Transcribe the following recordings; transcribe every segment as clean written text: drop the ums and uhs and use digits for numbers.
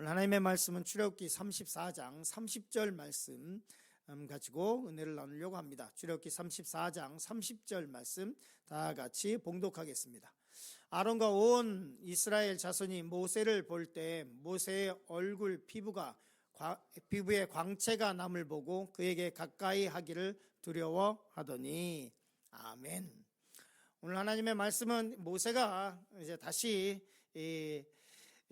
오늘 하나님의 말씀은 출애굽기 34장 30절 말씀 가지고 은혜를 나누려고 합니다. 출애굽기 34장 30절 말씀 다 같이 봉독하겠습니다. 아론과 온 이스라엘 자손이 모세를 볼 때 모세의 얼굴 피부에 광채가 남을 보고 그에게 가까이 하기를 두려워하더니. 아멘. 오늘 하나님의 말씀은 모세가 이제 다시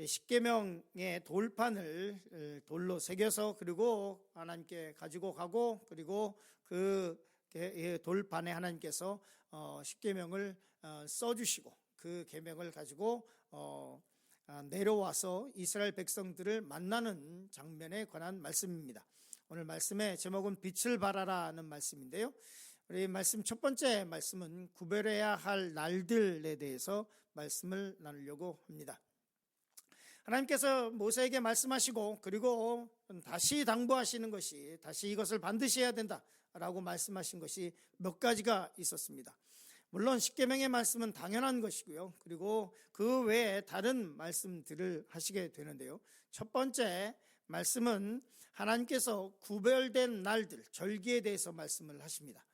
십계명의 돌판을 돌로 새겨서 그리고 하나님께 가지고 가고, 그리고 그 돌판에 하나님께서 십계명을 써주시고 그 계명을 가지고 내려와서 이스라엘 백성들을 만나는 장면에 관한 말씀입니다. 오늘 말씀의 제목은 빛을 발하라는 말씀인데요, 우리 말씀 첫 번째 말씀은 구별해야 할 날들에 대해서 말씀을 나누려고 합니다. 하나님께서 모세에게 말씀하시고 그리고 다시 당부하시는 것이, 다시 이것을 반드시 해야 된다라고 말씀하신 것이 몇 가지가 있었습니다. 물론 십계명의 말씀은 당연한 것이고요, 그리고 그 외에 다른 말씀들을 하시게 되는데요, 첫 번째 말씀은 하나님께서 구별된 날들, 절기에 대해서 말씀을 하십니다.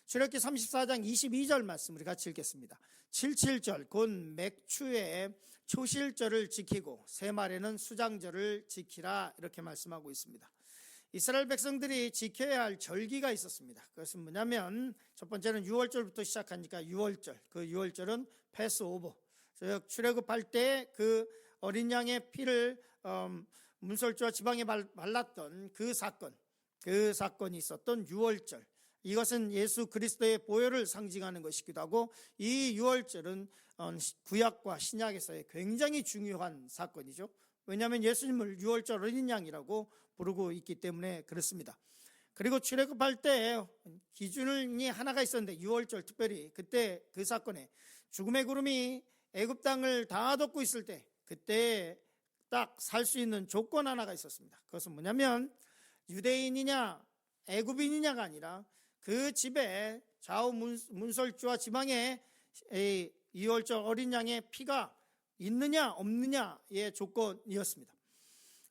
출애굽기 34장 22절 말씀 우리 같이 읽겠습니다. 77절 곧 맥추의 초실절을 지키고 새말에는 수장절을 지키라, 이렇게 말씀하고 있습니다. 이스라엘 백성들이 지켜야 할 절기가 있었습니다. 그것은 뭐냐면 첫 번째는 6월절부터 시작하니까 6월절, 그 6월절은 패스오버, 즉 출애굽할 때 그 어린 양의 피를 문설주와 지방에 발랐던 그 사건이 있었던 6월절, 이것은 예수 그리스도의 보혈을 상징하는 것이기도 하고, 이 6월절은 구약과 신약에서의 굉장히 중요한 사건이죠. 왜냐하면 예수님을 6월절 어린 양이라고 부르고 있기 때문에 그렇습니다. 그리고 출애굽할 때 기준이 하나가 있었는데, 6월절 특별히 그때 그 사건에 죽음의 구름이 애굽 땅을 다 덮고 있을 때, 그때 딱 살 수 있는 조건 하나가 있었습니다. 그것은 뭐냐면 유대인이냐 애굽인이냐가 아니라 그 집에 좌우 문설주와 지방에 2월절 어린 양의 피가 있느냐 없느냐의 조건이었습니다.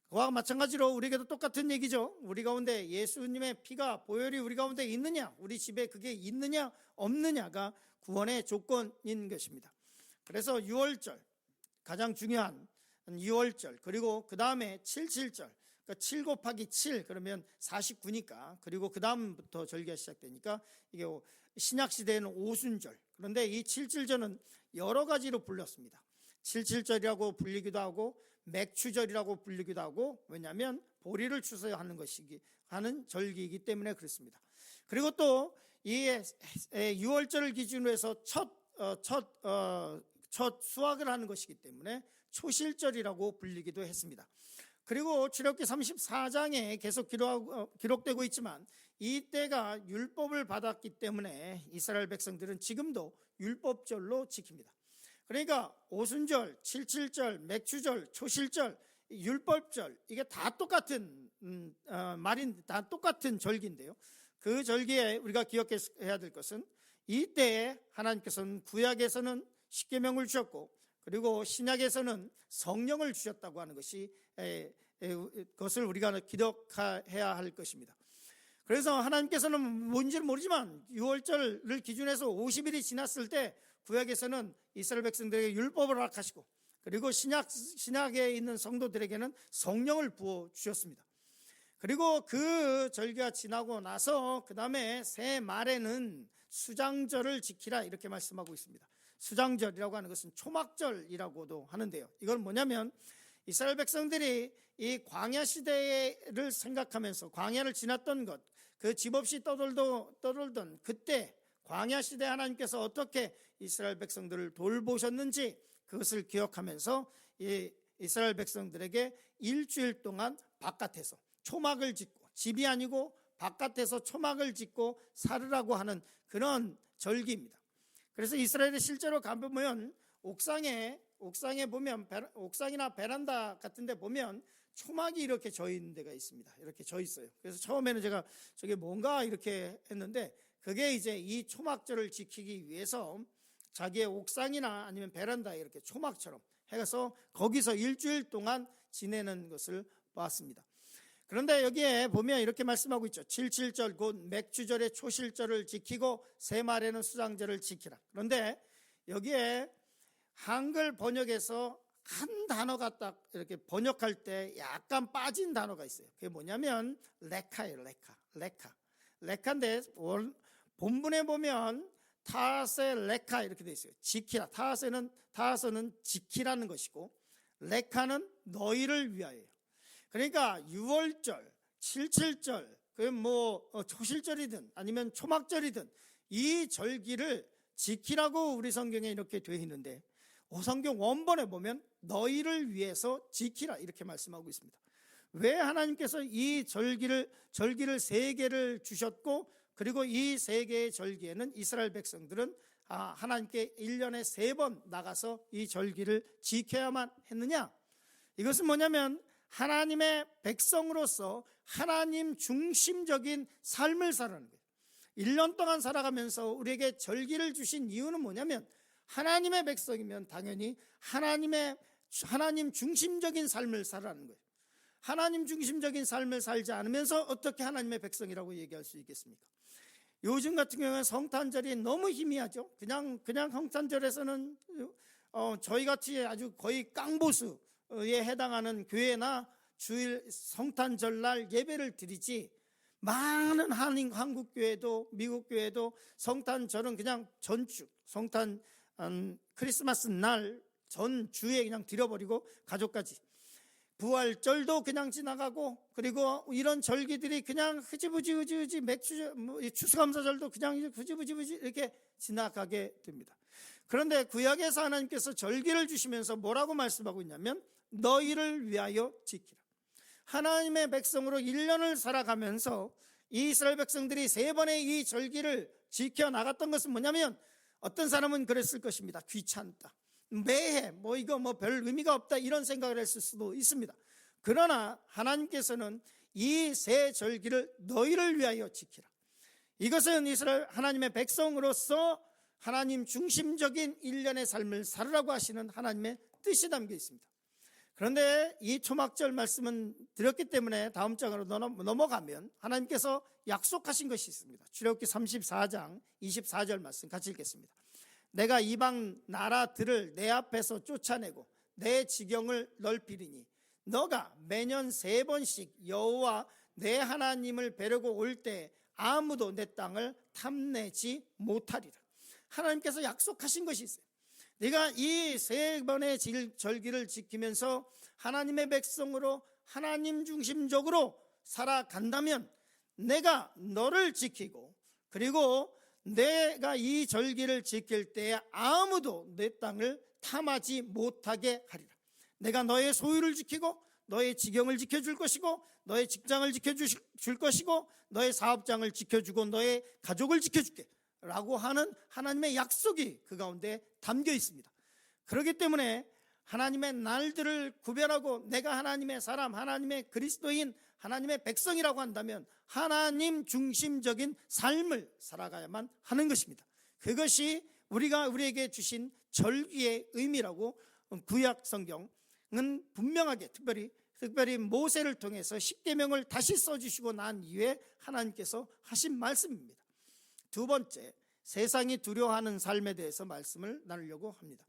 그와 마찬가지로 우리에게도 똑같은 얘기죠. 우리 가운데 예수님의 피가, 보혈이 우리 가운데 있느냐, 우리 집에 그게 있느냐 없느냐가 구원의 조건인 것입니다. 그래서 6월절, 가장 중요한 6월절, 그리고 그 다음에 77절, 그러니까 7 곱하기 7 그러면 49니까, 그리고 그 다음부터 절기가 시작되니까 이게 신약시대에는 오순절, 그런데 이 77절은 여러 가지로 불렸습니다. 77절이라고 불리기도 하고 맥추절이라고 불리기도 하고, 왜냐하면 보리를 추수하는 하는 절기이기 때문에 그렇습니다. 그리고 또 이 6월절을 기준으로 해서 첫 수확을 하는 것이기 때문에 초실절이라고 불리기도 했습니다. 그리고 출애굽기 34장에 계속 기록되고 있지만 이때가 율법을 받았기 때문에 이스라엘 백성들은 지금도 율법절로 지킵니다. 그러니까 오순절, 77절, 맥추절, 초실절, 율법절, 이게 다 똑같은 다 똑같은 절기인데요, 그 절기에 우리가 기억해야 될 것은 이때에 하나님께서는 구약에서는 십계명을 주셨고, 그리고 신약에서는 성령을 주셨다고 하는 것을 우리가 기억해야 할 것입니다. 그래서 하나님께서는 뭔지는 모르지만 6월절을 기준해서 50일이 지났을 때 구약에서는 이스라엘 백성들에게 율법을 허락하시고, 그리고 신약에 있는 성도들에게는 성령을 부어 주셨습니다. 그리고 그 절기가 지나고 나서 그 다음에 새 말에는 수장절을 지키라, 이렇게 말씀하고 있습니다. 수장절이라고 하는 것은 초막절이라고도 하는데요, 이건 뭐냐면 이스라엘 백성들이 이 광야 시대를 생각하면서 광야를 지났던 것, 그 집 없이 떠돌던 그때 광야 시대 하나님께서 어떻게 이스라엘 백성들을 돌보셨는지 그것을 기억하면서 이 이스라엘 백성들에게 일주일 동안 바깥에서 초막을 짓고, 집이 아니고 바깥에서 초막을 짓고 살으라고 하는 그런 절기입니다. 그래서 이스라엘에 실제로 가보면 옥상에 보면, 옥상이나 베란다 같은 데 보면 초막이 이렇게 져 있는 데가 있습니다. 이렇게 져 있어요. 그래서 처음에는 제가 저게 뭔가 이렇게 했는데, 그게 이제 이 초막절을 지키기 위해서 자기의 옥상이나 아니면 베란다에 이렇게 초막처럼 해서 거기서 일주일 동안 지내는 것을 보았습니다. 그런데 여기에 보면 이렇게 말씀하고 있죠. 77절 곧 맥주절의 초실절을 지키고 세말에는 수장절을 지키라. 그런데 여기에 한글 번역에서 한 단어가 딱 이렇게 번역할 때 약간 빠진 단어가 있어요. 그게 뭐냐면 레카예요. 레카인데 본문에 보면 타하세 레카 이렇게 돼 있어요. 지키라. 타하세는 지키라는 것이고 레카는 너희를 위하여요. 그러니까 6월절, 77절, 초실절이든 아니면 초막절이든 이 절기를 지키라고 우리 성경에 이렇게 되어 있는데 성경 원본에 보면 너희를 위해서 지키라 이렇게 말씀하고 있습니다. 왜 하나님께서 이 절기를 3개를 주셨고 그리고 이 3개의 절기에는 이스라엘 백성들은 하나님께 1년에 3번 나가서 이 절기를 지켜야만 했느냐? 이것은 뭐냐면 하나님의 백성으로서 하나님 중심적인 삶을 살아가는 거예요. 1년 동안 살아가면서 우리에게 절기를 주신 이유는 뭐냐면 하나님의 백성이면 당연히 하나님 중심적인 삶을 살아가는 거예요. 하나님 중심적인 삶을 살지 않으면서 어떻게 하나님의 백성이라고 얘기할 수 있겠습니까? 요즘 같은 경우는 성탄절이 너무 희미하죠. 그냥 성탄절에서는 저희같이 아주 거의 깡보수에 해당하는 교회나 주일 성탄절날 예배를 드리지 많은 한국 교회도 미국 교회도 성탄절은 그냥 전주 크리스마스 날 전주에 그냥 드려버리고 가족까지 부활절도 그냥 지나가고 그리고 이런 절기들이 그냥 흐지부지 추수감사절도 그냥 흐지부지 이렇게 지나가게 됩니다. 그런데 구약에서 하나님께서 절기를 주시면서 뭐라고 말씀하고 있냐면 너희를 위하여 지키라. 하나님의 백성으로 1년을 살아가면서 이스라엘 백성들이 3번의 이 절기를 지켜나갔던 것은 뭐냐면 어떤 사람은 그랬을 것입니다. 귀찮다, 매해 이거 별 의미가 없다 이런 생각을 했을 수도 있습니다. 그러나 하나님께서는 이 3 절기를 너희를 위하여 지키라. 이것은 이스라엘 하나님의 백성으로서 하나님 중심적인 1년의 삶을 살으라고 하시는 하나님의 뜻이 담겨 있습니다. 그런데 이 초막절 말씀은 드렸기 때문에 다음 장으로 넘어가면 하나님께서 약속하신 것이 있습니다. 출애굽기 34장 24절 말씀 같이 읽겠습니다. 내가 이방 나라들을 내 앞에서 쫓아내고 내 지경을 넓히리니 너가 매년 3번씩 여호와 내 하나님을 뵈려고 올 때 아무도 내 땅을 탐내지 못하리라. 하나님께서 약속하신 것이 있어요. 네가 이 3번의 절기를 지키면서 하나님의 백성으로 하나님 중심적으로 살아간다면 내가 너를 지키고 그리고 내가 이 절기를 지킬 때에 아무도 내 땅을 탐하지 못하게 하리라. 내가 너의 소유를 지키고 너의 지경을 지켜줄 것이고 너의 직장을 지켜줄 것이고 너의 사업장을 지켜주고 너의 가족을 지켜줄게 라고 하는 하나님의 약속이 그 가운데 담겨 있습니다. 그렇기 때문에 하나님의 날들을 구별하고 내가 하나님의 사람, 하나님의 그리스도인, 하나님의 백성이라고 한다면 하나님 중심적인 삶을 살아가야만 하는 것입니다. 그것이 우리에게 주신 절기의 의미라고 구약 성경은 분명하게 특별히 모세를 통해서 십계명을 다시 써주시고 난 이후에 하나님께서 하신 말씀입니다. 두 번째, 세상이 두려워하는 삶에 대해서 말씀을 나누려고 합니다.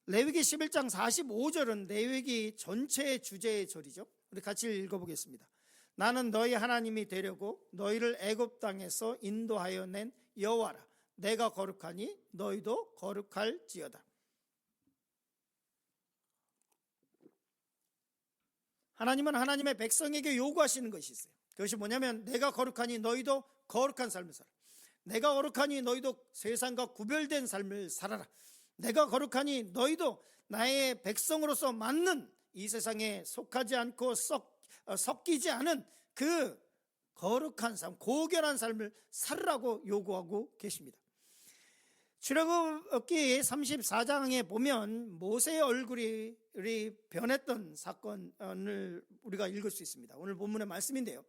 레위기 11장 45절은 레위기 전체의 주제의 절이죠. 우리 같이 읽어보겠습니다. 나는 너희 하나님이 되려고 너희를 애굽 땅에서 인도하여 낸 여호와라. 내가 거룩하니 너희도 거룩할지어다. 하나님은 하나님의 백성에게 요구하시는 것이 있어요. 그것이 뭐냐면 내가 거룩하니 너희도 거룩한 삶을 살아. 내가 거룩하니 너희도 세상과 구별된 삶을 살아라. 내가 거룩하니 너희도 나의 백성으로서 맞는 이 세상에 속하지 않고 섞이지 않은 그 거룩한 삶, 고결한 삶을 살으라고 요구하고 계십니다. 출애굽기 34장에 보면 모세의 얼굴이 변했던 사건을 우리가 읽을 수 있습니다. 오늘 본문의 말씀인데요.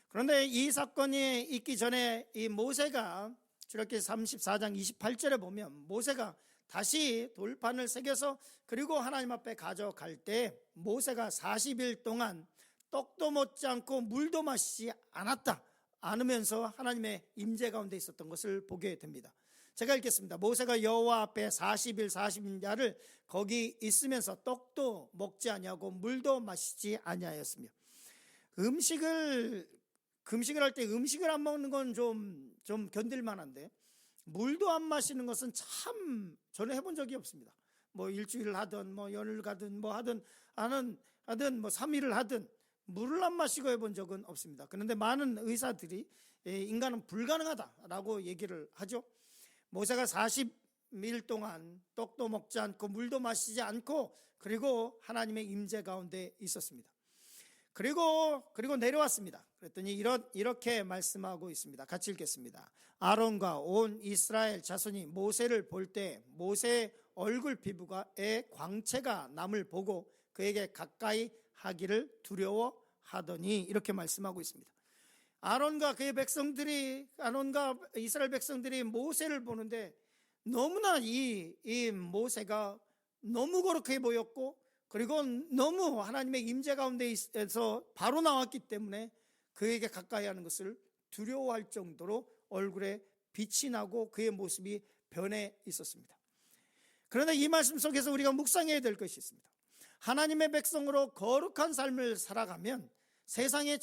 그런데 이 사건이 있기 전에 이 모세가 출애굽기 34장 28절에 보면 모세가 다시 돌판을 새겨서 그리고 하나님 앞에 가져갈 때 모세가 40일 동안 떡도 먹지 않고 물도 마시지 않으면서 하나님의 임재 가운데 있었던 것을 보게 됩니다. 제가 읽겠습니다. 모세가 여호와 앞에 40일 40야를 거기 있으면서 떡도 먹지 아니하고 물도 마시지 아니하였으며. 음식을 할 때 음식을 안 먹는 건 좀 견딜 만한데 물도 안 마시는 것은 참 저는 해본 적이 없습니다. 뭐 일주일을 하든 뭐 열흘 가든 뭐 하든 뭐 3일을 하든 물을 안 마시고 해본 적은 없습니다. 그런데 많은 의사들이 인간은 불가능하다라고 얘기를 하죠. 모세가 40일 동안 떡도 먹지 않고 물도 마시지 않고 그리고 하나님의 임재 가운데 있었습니다. 그리고 내려왔습니다. 그랬더니 이렇게 말씀하고 있습니다. 같이 읽겠습니다. 아론과 온 이스라엘 자손이 모세를 볼 때 모세의 얼굴 피부에 광채가 남을 보고 그에게 가까이 하기를 두려워하더니 이렇게 말씀하고 있습니다. 아론과 이스라엘 백성들이 모세를 보는데 너무나 이 모세가 너무 거룩해 보였고 그리고 너무 하나님의 임재 가운데에서 바로 나왔기 때문에 그에게 가까이 하는 것을 두려워할 정도로 얼굴에 빛이 나고 그의 모습이 변해 있었습니다. 그러나 이 말씀 속에서 우리가 묵상해야 될 것이 있습니다. 하나님의 백성으로 거룩한 삶을 살아가면 세상에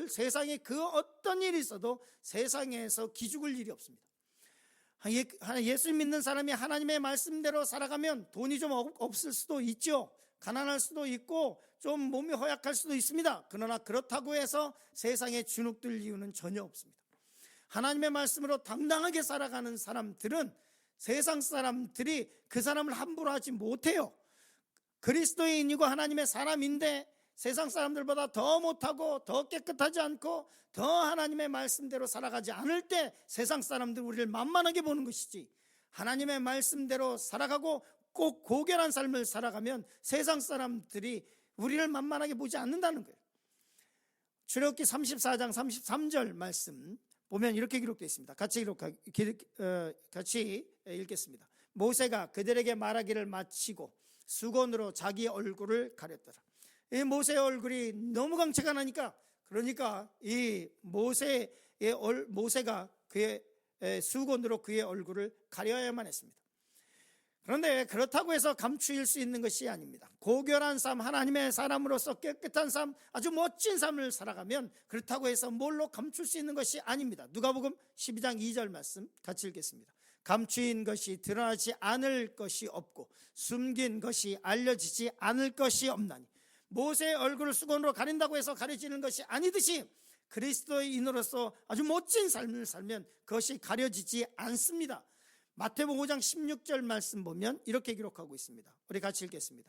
세상에 그 어떤 일이 있어도 세상에서 기죽을 일이 없습니다. 예수 믿는 사람이 하나님의 말씀대로 살아가면 돈이 좀 없을 수도 있죠. 가난할 수도 있고 좀 몸이 허약할 수도 있습니다. 그러나 그렇다고 해서 세상에 주눅들 이유는 전혀 없습니다. 하나님의 말씀으로 당당하게 살아가는 사람들은 세상 사람들이 그 사람을 함부로 하지 못해요. 그리스도인이고 하나님의 사람인데 세상 사람들보다 더 못하고 더 깨끗하지 않고 더 하나님의 말씀대로 살아가지 않을 때 세상 사람들 우리를 만만하게 보는 것이지, 하나님의 말씀대로 살아가고 꼭 고결한 삶을 살아가면 세상 사람들이 우리를 만만하게 보지 않는다는 거예요. 출애굽기 34장 33절 말씀 보면 이렇게 기록되어 있습니다. 같이 읽겠습니다. 모세가 그들에게 말하기를 마치고 수건으로 자기 얼굴을 가렸더라. 이 모세의 얼굴이 너무 광채가 나니까, 그러니까 이 모세가 그의 수건으로 그의 얼굴을 가려야만 했습니다. 그런데 그렇다고 해서 감추일 수 있는 것이 아닙니다. 고결한 삶, 하나님의 사람으로서 깨끗한 삶, 아주 멋진 삶을 살아가면 그렇다고 해서 뭘로 감출 수 있는 것이 아닙니다. 누가복음 12장 2절 말씀 같이 읽겠습니다. 감추인 것이 드러나지 않을 것이 없고 숨긴 것이 알려지지 않을 것이 없나니, 모세의 얼굴을 수건으로 가린다고 해서 가려지는 것이 아니듯이 그리스도인으로서 아주 멋진 삶을 살면 그것이 가려지지 않습니다. 마태복음 5장 16절 말씀 보면 이렇게 기록하고 있습니다. 우리 같이 읽겠습니다.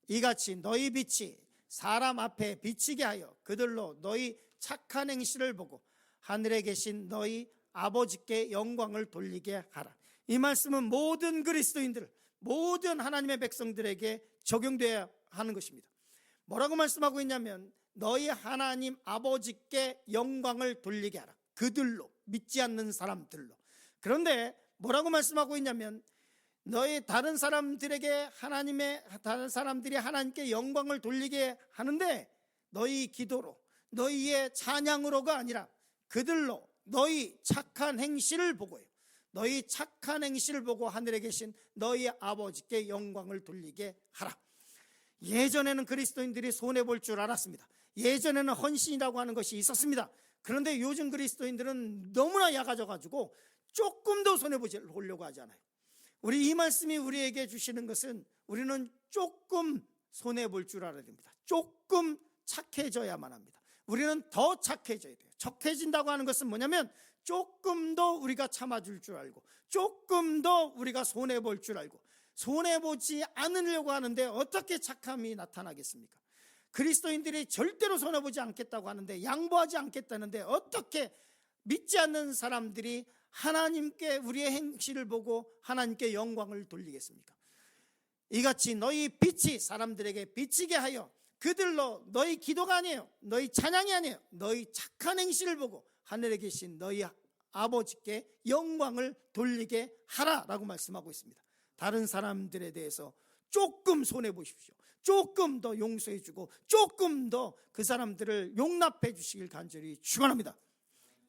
이같이 너희 빛이 사람 앞에 비치게 하여 그들로 너희 착한 행실을 보고 하늘에 계신 너희 아버지께 영광을 돌리게 하라. 이 말씀은 모든 그리스도인들, 모든 하나님의 백성들에게 적용되어야 하는 것입니다. 뭐라고 말씀하고 있냐면 너희 하나님 아버지께 영광을 돌리게 하라. 그들로, 믿지 않는 사람들로. 그런데 뭐라고 말씀하고 있냐면 너희 다른 사람들이 하나님께 영광을 돌리게 하는데 너희 기도로, 너희의 찬양으로가 아니라 그들로 너희 착한 행실을 보고요, 너희 착한 행실을 보고 하늘에 계신 너희 아버지께 영광을 돌리게 하라. 예전에는 그리스도인들이 손해볼 줄 알았습니다. 예전에는 헌신이라고 하는 것이 있었습니다. 그런데 요즘 그리스도인들은 너무나 약아져가지고 조금도 손해보려고 하지 않아요. 이 말씀이 우리에게 주시는 것은 우리는 조금 손해볼 줄 알아야 됩니다. 조금 착해져야만 합니다. 우리는 더 착해져야 돼요. 착해진다고 하는 것은 뭐냐면 조금 더 우리가 참아줄 줄 알고, 조금 더 우리가 손해볼 줄 알고, 손해보지 않으려고 하는데 어떻게 착함이 나타나겠습니까? 그리스도인들이 절대로 손해보지 않겠다고 하는데, 양보하지 않겠다는데 어떻게 믿지 않는 사람들이 하나님께 우리의 행실을 보고 하나님께 영광을 돌리겠습니까? 이같이 너희 빛이 사람들에게 비치게 하여 그들로 너희 기도가 아니에요, 너희 찬양이 아니에요, 너희 착한 행실을 보고 하늘에 계신 너희 아버지께 영광을 돌리게 하라라고 말씀하고 있습니다. 다른 사람들에 대해서 조금 손해보십시오. 조금 더 용서해주고 조금 더 그 사람들을 용납해 주시길 간절히 축원합니다.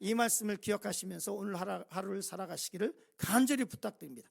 이 말씀을 기억하시면서 오늘 하루를 살아가시기를 간절히 부탁드립니다.